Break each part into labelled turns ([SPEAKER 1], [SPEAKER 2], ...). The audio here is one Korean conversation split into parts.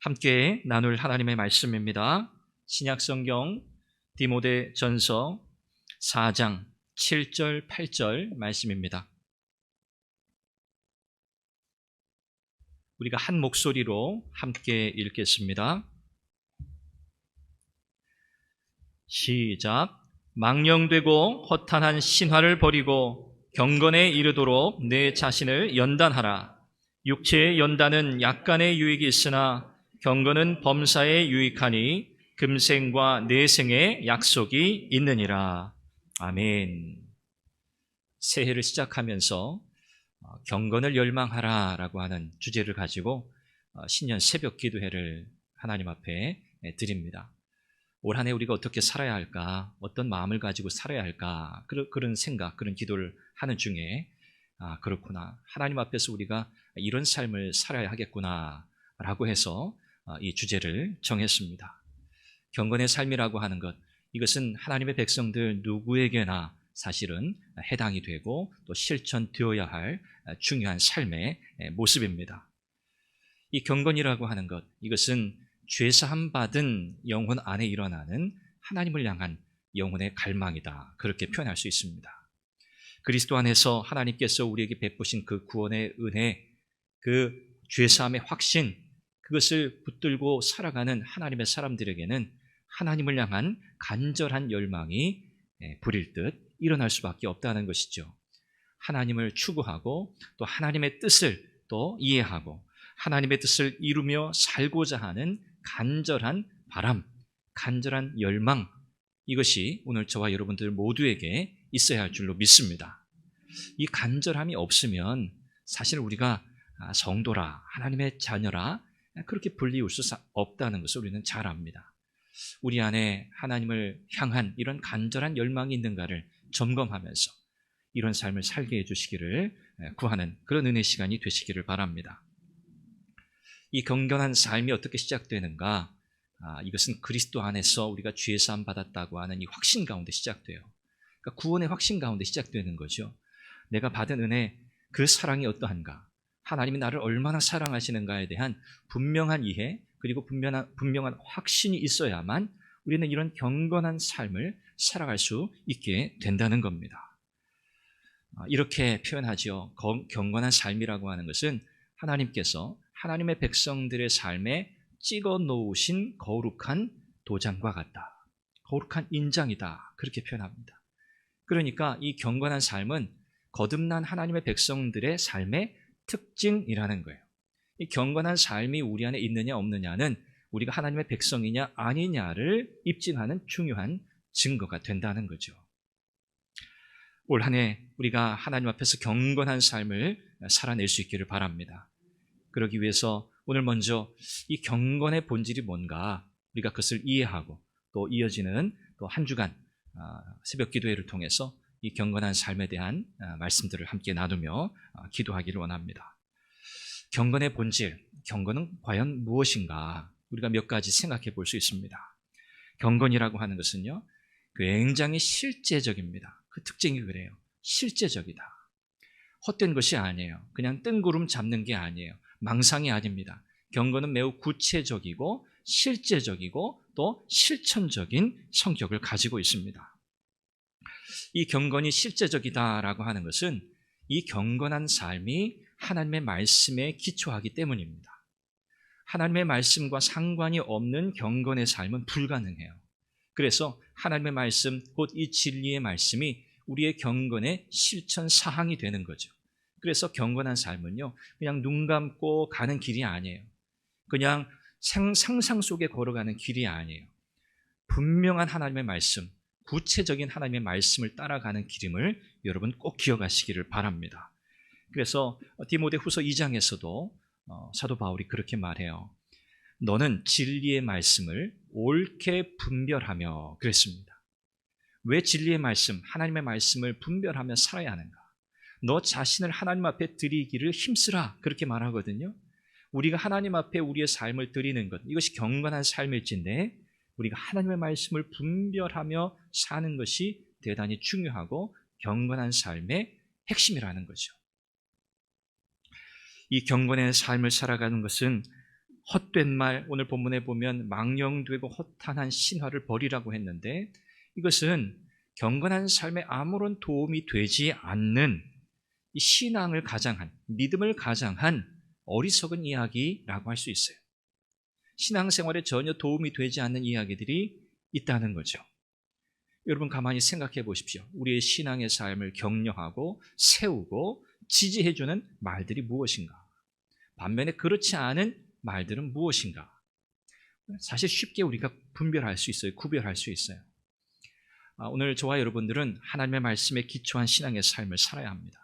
[SPEAKER 1] 함께 나눌 하나님의 말씀입니다. 신약성경 디모데전서 4장 7절 8절 말씀입니다. 우리가 한 목소리로 함께 읽겠습니다. 시작. 망령되고 허탄한 신화를 버리고 경건에 이르도록 내 자신을 연단하라. 육체의 연단은 약간의 유익이 있으나 경건은 범사에 유익하니 금생과 내생의 약속이 있느니라. 아멘. 새해를 시작하면서 경건을 열망하라라고 하는 주제를 가지고 신년 새벽 기도회를 하나님 앞에 드립니다. 올 한 해 우리가 어떻게 살아야 할까, 어떤 마음을 가지고 살아야 할까, 그런 생각, 그런 기도를 하는 중에 그렇구나, 하나님 앞에서 우리가 이런 삶을 살아야 하겠구나 라고 해서 이 주제를 정했습니다. 경건의 삶이라고 하는 것, 이것은 하나님의 백성들 누구에게나 사실은 해당이 되고 또 실천되어야 할 중요한 삶의 모습입니다. 이 경건이라고 하는 것, 이것은 죄사함 받은 영혼 안에 일어나는 하나님을 향한 영혼의 갈망이다, 그렇게 표현할 수 있습니다. 그리스도 안에서 하나님께서 우리에게 베푸신 그 구원의 은혜, 그 죄사함의 확신, 그것을 붙들고 살아가는 하나님의 사람들에게는 하나님을 향한 간절한 열망이 불일 듯 일어날 수밖에 없다는 것이죠. 하나님을 추구하고 또 하나님의 뜻을 또 이해하고 하나님의 뜻을 이루며 살고자 하는 간절한 바람, 간절한 열망, 이것이 오늘 저와 여러분들 모두에게 있어야 할 줄로 믿습니다. 이 간절함이 없으면 사실 우리가 성도라, 하나님의 자녀라 그렇게 불리울 수 없다는 것을 우리는 잘 압니다. 우리 안에 하나님을 향한 이런 간절한 열망이 있는가를 점검하면서 이런 삶을 살게 해주시기를 구하는 그런 은혜 시간이 되시기를 바랍니다. 이 경건한 삶이 어떻게 시작되는가? 이것은 그리스도 안에서 우리가 죄 사함 받았다고 하는 이 확신 가운데 시작돼요. 그러니까 구원의 확신 가운데 시작되는 거죠. 내가 받은 은혜, 그 사랑이 어떠한가? 하나님이 나를 얼마나 사랑하시는가에 대한 분명한 이해, 그리고 분명한 확신이 있어야만 우리는 이런 경건한 삶을 살아갈 수 있게 된다는 겁니다. 이렇게 표현하죠. 경건한 삶이라고 하는 것은 하나님께서 하나님의 백성들의 삶에 찍어 놓으신 거룩한 도장과 같다, 거룩한 인장이다, 그렇게 표현합니다. 그러니까 이 경건한 삶은 거듭난 하나님의 백성들의 삶의 특징이라는 거예요. 이 경건한 삶이 우리 안에 있느냐 없느냐는 우리가 하나님의 백성이냐 아니냐를 입증하는 중요한 증거가 된다는 거죠. 올 한 해 우리가 하나님 앞에서 경건한 삶을 살아낼 수 있기를 바랍니다. 그러기 위해서 오늘 먼저 이 경건의 본질이 뭔가 우리가 그것을 이해하고 또 이어지는 또 한 주간 새벽 기도회를 통해서 이 경건한 삶에 대한 말씀들을 함께 나누며 기도하기를 원합니다. 경건의 본질, 경건은 과연 무엇인가? 우리가 몇 가지 생각해 볼 수 있습니다. 경건이라고 하는 것은요, 굉장히 실제적입니다. 그 특징이 그래요. 실제적이다. 헛된 것이 아니에요. 그냥 뜬구름 잡는 게 아니에요. 망상이 아닙니다. 경건은 매우 구체적이고 실제적이고 또 실천적인 성격을 가지고 있습니다. 이 경건이 실제적이다라고 하는 것은 이 경건한 삶이 하나님의 말씀에 기초하기 때문입니다. 하나님의 말씀과 상관이 없는 경건의 삶은 불가능해요. 그래서 하나님의 말씀, 곧 이 진리의 말씀이 우리의 경건의 실천 사항이 되는 거죠. 그래서 경건한 삶은요, 그냥 눈 감고 가는 길이 아니에요. 그냥 상상 속에 걸어가는 길이 아니에요. 분명한 하나님의 말씀, 구체적인 하나님의 말씀을 따라가는 길임을 여러분 꼭 기억하시기를 바랍니다. 그래서 디모데후서 2장에서도 사도 바울이 그렇게 말해요. 너는 진리의 말씀을 옳게 분별하며, 그랬습니다. 왜 진리의 말씀, 하나님의 말씀을 분별하며 살아야 하는가? 너 자신을 하나님 앞에 드리기를 힘쓰라, 그렇게 말하거든요. 우리가 하나님 앞에 우리의 삶을 드리는 것, 이것이 경건한 삶일진데 우리가 하나님의 말씀을 분별하며 사는 것이 대단히 중요하고 경건한 삶의 핵심이라는 거죠. 이 경건의 삶을 살아가는 것은 헛된 말, 오늘 본문에 보면 망령되고 허탄한 신화를 버리라고 했는데, 이것은 경건한 삶에 아무런 도움이 되지 않는 이 신앙을 가장한, 믿음을 가장한 어리석은 이야기라고 할 수 있어요. 신앙생활에 전혀 도움이 되지 않는 이야기들이 있다는 거죠. 여러분 가만히 생각해 보십시오. 우리의 신앙의 삶을 격려하고 세우고 지지해주는 말들이 무엇인가? 반면에 그렇지 않은 말들은 무엇인가? 사실 쉽게 우리가 분별할 수 있어요. 구별할 수 있어요. 오늘 저와 여러분들은 하나님의 말씀에 기초한 신앙의 삶을 살아야 합니다.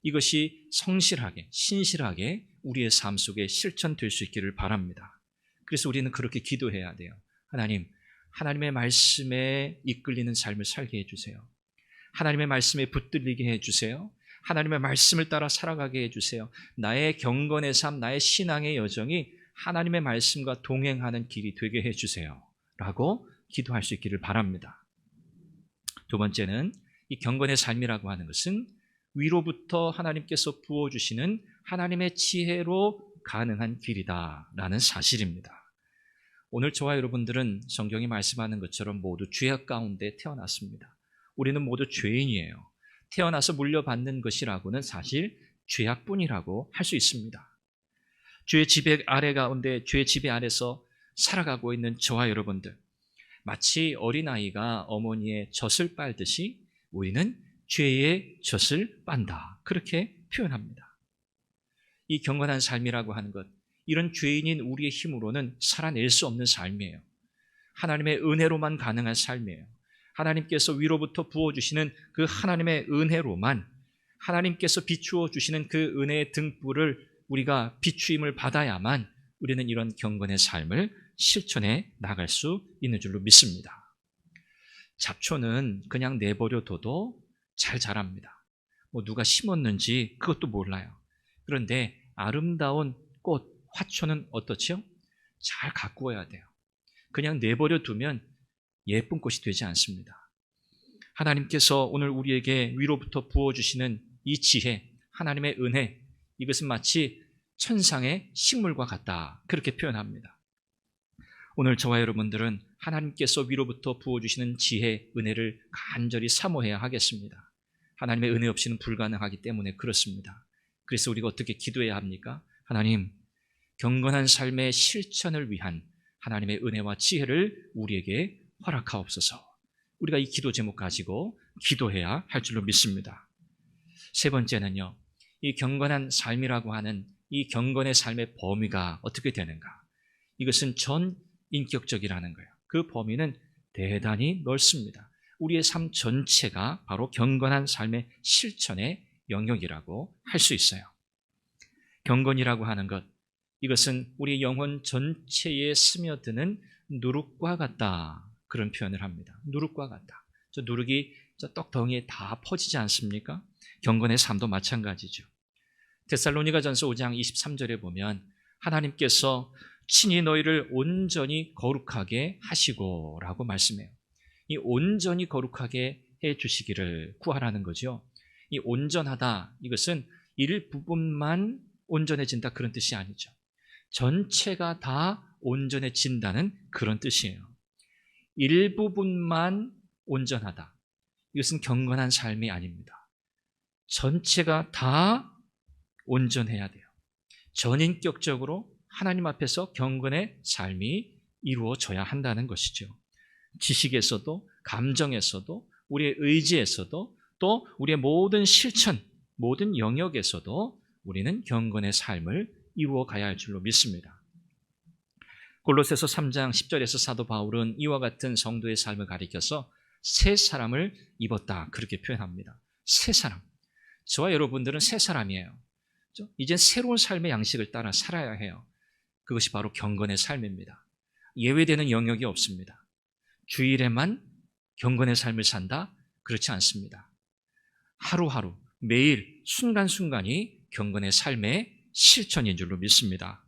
[SPEAKER 1] 이것이 성실하게, 신실하게 우리의 삶 속에 실천될 수 있기를 바랍니다. 그래서 우리는 그렇게 기도해야 돼요. 하나님, 하나님의 말씀에 이끌리는 삶을 살게 해주세요. 하나님의 말씀에 붙들리게 해주세요. 하나님의 말씀을 따라 살아가게 해주세요. 나의 경건의 삶, 나의 신앙의 여정이 하나님의 말씀과 동행하는 길이 되게 해주세요. 라고 기도할 수 있기를 바랍니다. 두 번째는 이 경건의 삶이라고 하는 것은 위로부터 하나님께서 부어주시는 하나님의 지혜로 가능한 길이다라는 사실입니다. 오늘 저와 여러분들은 성경이 말씀하는 것처럼 모두 죄악 가운데 태어났습니다. 우리는 모두 죄인이에요. 태어나서 물려받는 것이라고는 사실 죄악뿐이라고 할 수 있습니다. 죄의 지배 아래 가운데, 죄의 지배 아래서 살아가고 있는 저와 여러분들, 마치 어린아이가 어머니의 젖을 빨듯이 우리는 죄의 젖을 빤다, 그렇게 표현합니다. 이 경건한 삶이라고 하는 것, 이런 죄인인 우리의 힘으로는 살아낼 수 없는 삶이에요. 하나님의 은혜로만 가능한 삶이에요. 하나님께서 위로부터 부어주시는 그 하나님의 은혜로만, 하나님께서 비추어 주시는 그 은혜의 등불을 우리가 비추임을 받아야만 우리는 이런 경건의 삶을 실천해 나갈 수 있는 줄로 믿습니다. 잡초는 그냥 내버려둬도 잘 자랍니다. 누가 심었는지 그것도 몰라요. 그런데 아름다운 꽃, 화초는 어떻죠? 잘 가꾸어야 돼요. 그냥 내버려 두면 예쁜 꽃이 되지 않습니다. 하나님께서 오늘 우리에게 위로부터 부어주시는 이 지혜, 하나님의 은혜, 이것은 마치 천상의 식물과 같다, 그렇게 표현합니다. 오늘 저와 여러분들은 하나님께서 위로부터 부어주시는 지혜, 은혜를 간절히 사모해야 하겠습니다. 하나님의 은혜 없이는 불가능하기 때문에 그렇습니다. 그래서 우리가 어떻게 기도해야 합니까? 하나님, 경건한 삶의 실천을 위한 하나님의 은혜와 지혜를 우리에게 허락하옵소서. 우리가 이 기도 제목 가지고 기도해야 할 줄로 믿습니다. 세 번째는요, 이 경건한 삶이라고 하는 이 경건의 삶의 범위가 어떻게 되는가? 이것은 전인격적이라는 거예요. 그 범위는 대단히 넓습니다. 우리의 삶 전체가 바로 경건한 삶의 실천의 영역이라고 할 수 있어요. 경건이라고 하는 것, 이것은 우리 영혼 전체에 스며드는 누룩과 같다, 그런 표현을 합니다. 누룩과 같다. 저 누룩이 저 떡덩이에 다 퍼지지 않습니까? 경건의 삶도 마찬가지죠. 데살로니가전서 5장 23절에 보면 하나님께서 친히 너희를 온전히 거룩하게 하시고 라고 말씀해요. 이 온전히 거룩하게 해주시기를 구하라는 거죠. 이 온전하다, 이것은 일부분만 온전해진다, 그런 뜻이 아니죠. 전체가 다 온전해진다는 그런 뜻이에요. 일부분만 온전하다, 이것은 경건한 삶이 아닙니다. 전체가 다 온전해야 돼요. 전인격적으로 하나님 앞에서 경건의 삶이 이루어져야 한다는 것이죠. 지식에서도, 감정에서도, 우리의 의지에서도, 또 우리의 모든 실천, 모든 영역에서도 우리는 경건의 삶을 이루어 가야 할 줄로 믿습니다. 골로새서 3장 10절에서 사도 바울은 이와 같은 성도의 삶을 가리켜서 새 사람을 입었다, 그렇게 표현합니다. 새 사람. 저와 여러분들은 새 사람이에요. 이젠 새로운 삶의 양식을 따라 살아야 해요. 그것이 바로 경건의 삶입니다. 예외되는 영역이 없습니다. 주일에만 경건의 삶을 산다? 그렇지 않습니다. 하루하루, 매일, 순간순간이 경건의 삶의 실천인 줄로 믿습니다.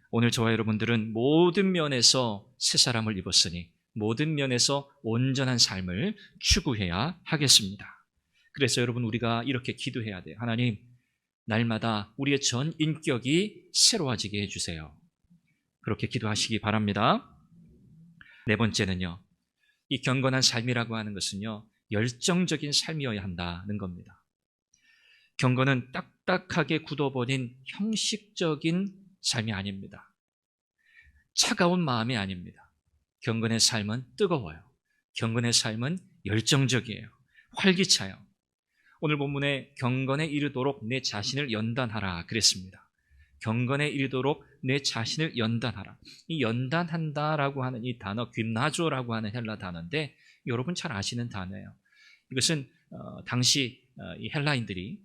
[SPEAKER 1] 오늘 저와 여러분들은 모든 면에서 새 사람을 입었으니 모든 면에서 온전한 삶을 추구해야 하겠습니다. 그래서 여러분, 우리가 이렇게 기도해야 돼요. 하나님, 날마다 우리의 전 인격이 새로워지게 해주세요. 그렇게 기도하시기 바랍니다. 네 번째는요, 이 경건한 삶이라고 하는 것은요, 열정적인 삶이어야 한다는 겁니다. 경건은 딱딱하게 굳어버린 형식적인 삶이 아닙니다. 차가운 마음이 아닙니다. 경건의 삶은 뜨거워요. 경건의 삶은 열정적이에요. 활기차요. 오늘 본문에 경건에 이르도록 내 자신을 연단하라 그랬습니다. 경건에 이르도록 내 자신을 연단하라. 이 연단한다라고 하는 이 단어, 귐나조라고 하는 헬라 단어인데 여러분 잘 아시는 단어예요. 이것은 당시 이 헬라인들이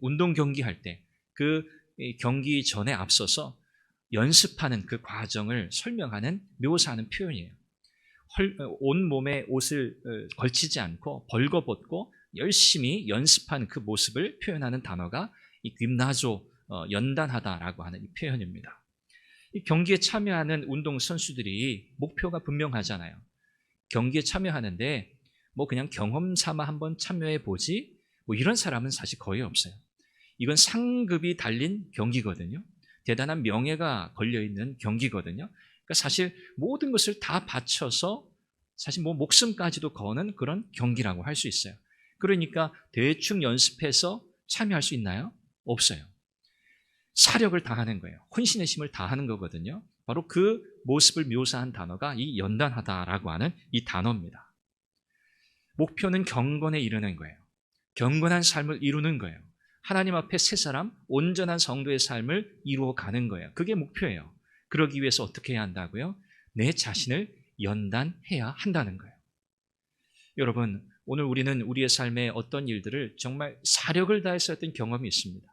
[SPEAKER 1] 운동 경기할 때 그 경기 전에 앞서서 연습하는 그 과정을 설명하는, 묘사하는 표현이에요. 온 몸에 옷을 걸치지 않고 벌거벗고 열심히 연습하는 그 모습을 표현하는 단어가 이 귐나조, 연단하다라고 하는 이 표현입니다. 이 경기에 참여하는 운동 선수들이 목표가 분명하잖아요. 경기에 참여하는데 뭐 그냥 경험 삼아 한번 참여해 보지 뭐 이런 사람은 사실 거의 없어요. 이건 상급이 달린 경기거든요. 대단한 명예가 걸려있는 경기거든요. 그러니까 사실 모든 것을 다 바쳐서 사실 뭐 목숨까지도 거는 그런 경기라고 할 수 있어요. 그러니까 대충 연습해서 참여할 수 있나요? 없어요. 사력을 다하는 거예요. 혼신의 힘을 다하는 거거든요. 바로 그 모습을 묘사한 단어가 이 연단하다라고 하는 이 단어입니다. 목표는 경건에 이르는 거예요. 경건한 삶을 이루는 거예요. 하나님 앞에 새 사람, 온전한 성도의 삶을 이루어 가는 거예요. 그게 목표예요. 그러기 위해서 어떻게 해야 한다고요? 내 자신을 연단해야 한다는 거예요. 여러분, 오늘 우리는 우리의 삶의 어떤 일들을 정말 사력을 다해서 했던 경험이 있습니다.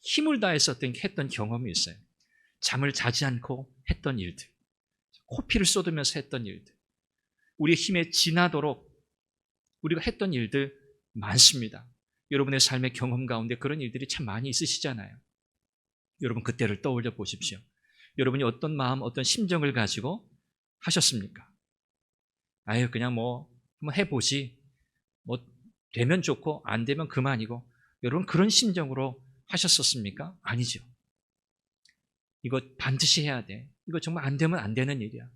[SPEAKER 1] 힘을 다해서 했던 경험이 있어요. 잠을 자지 않고 했던 일들, 코피를 쏟으면서 했던 일들, 우리의 힘에 지나도록 우리가 했던 일들 많습니다. 여러분의 삶의 경험 가운데 그런 일들이 참 많이 있으시잖아요. 여러분 그때를 떠올려 보십시오. 여러분이 어떤 마음, 어떤 심정을 가지고 하셨습니까? 아유, 그냥 뭐 한번 해보지, 뭐 되면 좋고 안 되면 그만이고, 여러분 그런 심정으로 하셨었습니까? 아니죠. 이거 반드시 해야 돼. 이거 정말 안 되면 안 되는 일이야.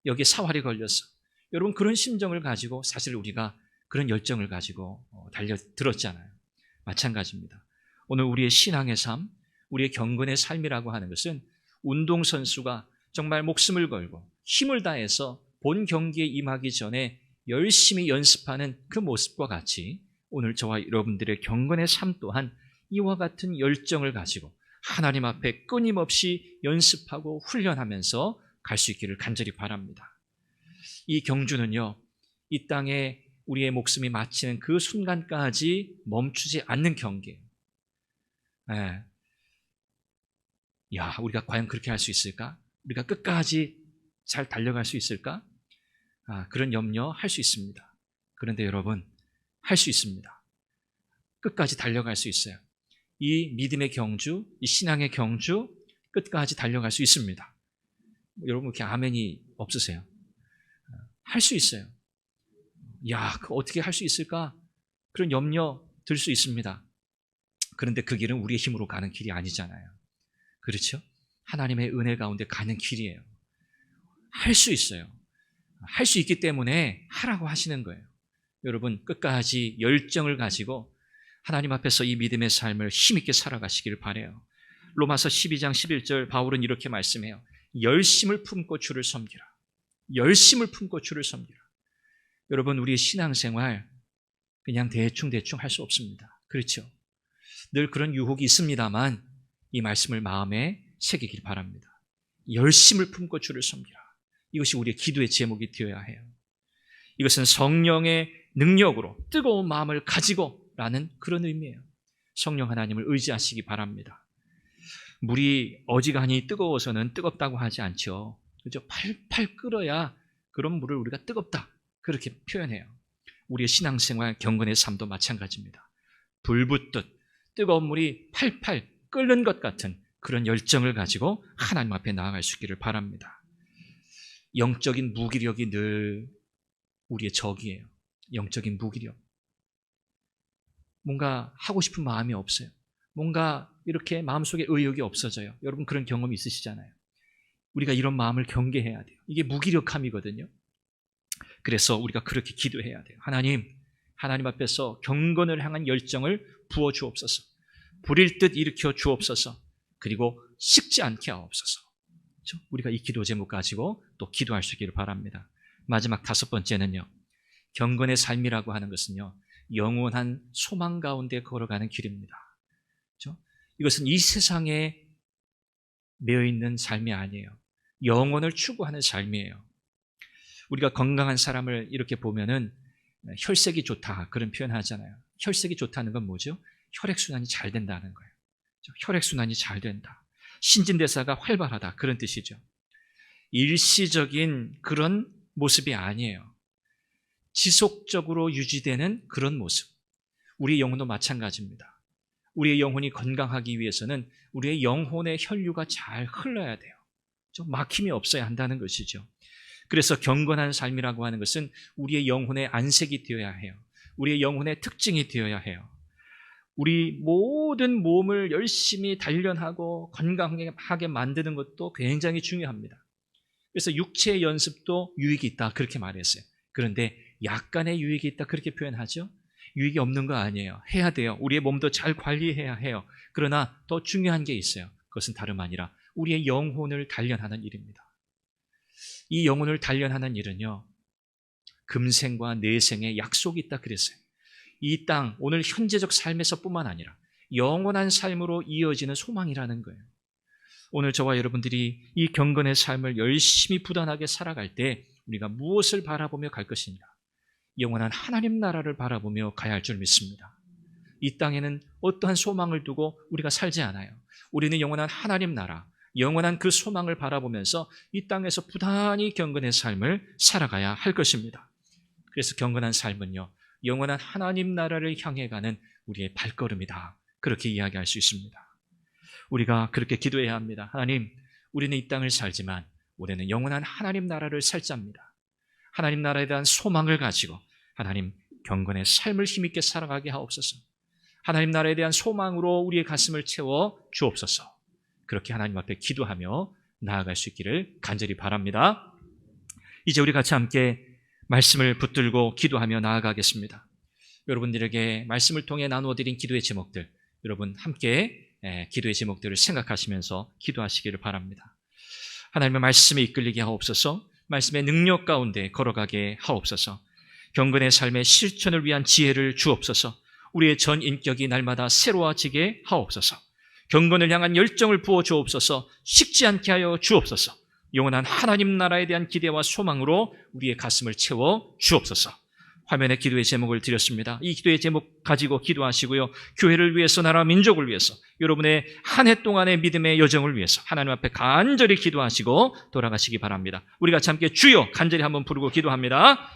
[SPEAKER 1] 여기에 사활이 걸렸어. 여러분 그런 심정을 가지고 사실 우리가 그런 열정을 가지고 달려들었잖아요. 마찬가지입니다. 오늘 우리의 신앙의 삶, 우리의 경건의 삶이라고 하는 것은 운동선수가 정말 목숨을 걸고 힘을 다해서 본 경기에 임하기 전에 열심히 연습하는 그 모습과 같이 오늘 저와 여러분들의 경건의 삶 또한 이와 같은 열정을 가지고 하나님 앞에 끊임없이 연습하고 훈련하면서 갈 수 있기를 간절히 바랍니다. 이 경주는요, 이 땅에 우리의 목숨이 마치는 그 순간까지 멈추지 않는 경기예요. 네. 야, 우리가 과연 그렇게 할 수 있을까? 우리가 끝까지 잘 달려갈 수 있을까? 그런 염려할 수 있습니다. 그런데 여러분, 할 수 있습니다. 끝까지 달려갈 수 있어요. 이 믿음의 경주, 이 신앙의 경주, 끝까지 달려갈 수 있습니다. 여러분, 이렇게 아멘이 없으세요? 할 수 있어요. 야, 어떻게 할 수 있을까? 그런 염려 들 수 있습니다. 그런데 그 길은 우리의 힘으로 가는 길이 아니잖아요. 그렇죠? 하나님의 은혜 가운데 가는 길이에요. 할 수 있어요. 할 수 있기 때문에 하라고 하시는 거예요. 여러분 끝까지 열정을 가지고 하나님 앞에서 이 믿음의 삶을 힘있게 살아가시기를 바라요. 로마서 12장 11절 바울은 이렇게 말씀해요. 열심을 품고 주를 섬기라. 열심을 품고 주를 섬기라. 여러분 우리의 신앙생활 그냥 대충 할 수 없습니다. 그렇죠? 늘 그런 유혹이 있습니다만 이 말씀을 마음에 새기길 바랍니다. 열심을 품고 주를 섬기라. 이것이 우리의 기도의 제목이 되어야 해요. 이것은 성령의 능력으로 뜨거운 마음을 가지고 라는 그런 의미예요. 성령 하나님을 의지하시기 바랍니다. 물이 어지간히 뜨거워서는 뜨겁다고 하지 않죠. 그죠? 팔팔 끓어야 그런 물을 우리가 뜨겁다 그렇게 표현해요. 우리의 신앙생활 경건의 삶도 마찬가지입니다. 불붙듯 뜨거운 물이 팔팔 끓는 것 같은 그런 열정을 가지고 하나님 앞에 나아갈 수 있기를 바랍니다. 영적인 무기력이 늘 우리의 적이에요. 영적인 무기력. 뭔가 하고 싶은 마음이 없어요. 뭔가 이렇게 마음속에 의욕이 없어져요. 여러분 그런 경험이 있으시잖아요. 우리가 이런 마음을 경계해야 돼요. 이게 무기력함이거든요. 그래서 우리가 그렇게 기도해야 돼요. 하나님 앞에서 경건을 향한 열정을 부어 주옵소서. 불일 듯 일으켜 주옵소서. 그리고 식지 않게 하옵소서. 그렇죠? 우리가 이 기도 제목 가지고 또 기도할 수 있기를 바랍니다. 마지막 5번째는요. 경건의 삶이라고 하는 것은요. 영원한 소망 가운데 걸어가는 길입니다. 그렇죠? 이것은 이 세상에 매여 있는 삶이 아니에요. 영혼을 추구하는 삶이에요. 우리가 건강한 사람을 이렇게 보면은 혈색이 좋다 그런 표현 하잖아요. 혈색이 좋다는 건 뭐죠? 혈액순환이 잘 된다는 거예요. 혈액순환이 잘 된다. 신진대사가 활발하다 그런 뜻이죠. 일시적인 그런 모습이 아니에요. 지속적으로 유지되는 그런 모습. 우리의 영혼도 마찬가지입니다. 우리의 영혼이 건강하기 위해서는 우리의 영혼의 혈류가 잘 흘러야 돼요. 좀 막힘이 없어야 한다는 것이죠. 그래서 경건한 삶이라고 하는 것은 우리의 영혼의 안색이 되어야 해요. 우리의 영혼의 특징이 되어야 해요. 우리 모든 몸을 열심히 단련하고 건강하게 만드는 것도 굉장히 중요합니다. 그래서 육체의 연습도 유익이 있다 그렇게 말했어요. 그런데 약간의 유익이 있다 그렇게 표현하죠. 유익이 없는 거 아니에요. 해야 돼요. 우리의 몸도 잘 관리해야 해요. 그러나 더 중요한 게 있어요. 그것은 다름 아니라 우리의 영혼을 단련하는 일입니다. 이 영혼을 단련하는 일은요. 금생과 내생의 약속이 있다 그랬어요. 이 땅, 오늘 현재적 삶에서뿐만 아니라 영원한 삶으로 이어지는 소망이라는 거예요. 오늘 저와 여러분들이 이 경건의 삶을 열심히 부단하게 살아갈 때 우리가 무엇을 바라보며 갈 것인가? 영원한 하나님 나라를 바라보며 가야 할 줄 믿습니다. 이 땅에는 어떠한 소망을 두고 우리가 살지 않아요. 우리는 영원한 하나님 나라, 영원한 그 소망을 바라보면서 이 땅에서 부단히 경건의 삶을 살아가야 할 것입니다. 그래서 경건한 삶은요, 영원한 하나님 나라를 향해 가는 우리의 발걸음이다. 그렇게 이야기할 수 있습니다. 우리가 그렇게 기도해야 합니다. 하나님, 우리는 이 땅을 살지만 우리는 영원한 하나님 나라를 살자입니다. 하나님 나라에 대한 소망을 가지고 하나님 경건의 삶을 힘있게 살아가게 하옵소서. 하나님 나라에 대한 소망으로 우리의 가슴을 채워 주옵소서. 그렇게 하나님 앞에 기도하며 나아갈 수 있기를 간절히 바랍니다. 이제 우리 같이 함께 말씀을 붙들고 기도하며 나아가겠습니다. 여러분들에게 말씀을 통해 나누어드린 기도의 제목들, 여러분 함께 기도의 제목들을 생각하시면서 기도하시기를 바랍니다. 하나님의 말씀에 이끌리게 하옵소서. 말씀의 능력 가운데 걸어가게 하옵소서. 경건의 삶의 실천을 위한 지혜를 주옵소서. 우리의 전 인격이 날마다 새로워지게 하옵소서. 경건을 향한 열정을 부어 주옵소서. 식지 않게 하여 주옵소서. 영원한 하나님 나라에 대한 기대와 소망으로 우리의 가슴을 채워 주옵소서. 화면에 기도의 제목을 드렸습니다. 이 기도의 제목 가지고 기도하시고요. 교회를 위해서, 나라 민족을 위해서, 여러분의 한 해 동안의 믿음의 여정을 위해서 하나님 앞에 간절히 기도하시고 돌아가시기 바랍니다. 우리 같이 함께 주여 간절히 한번 부르고 기도합니다.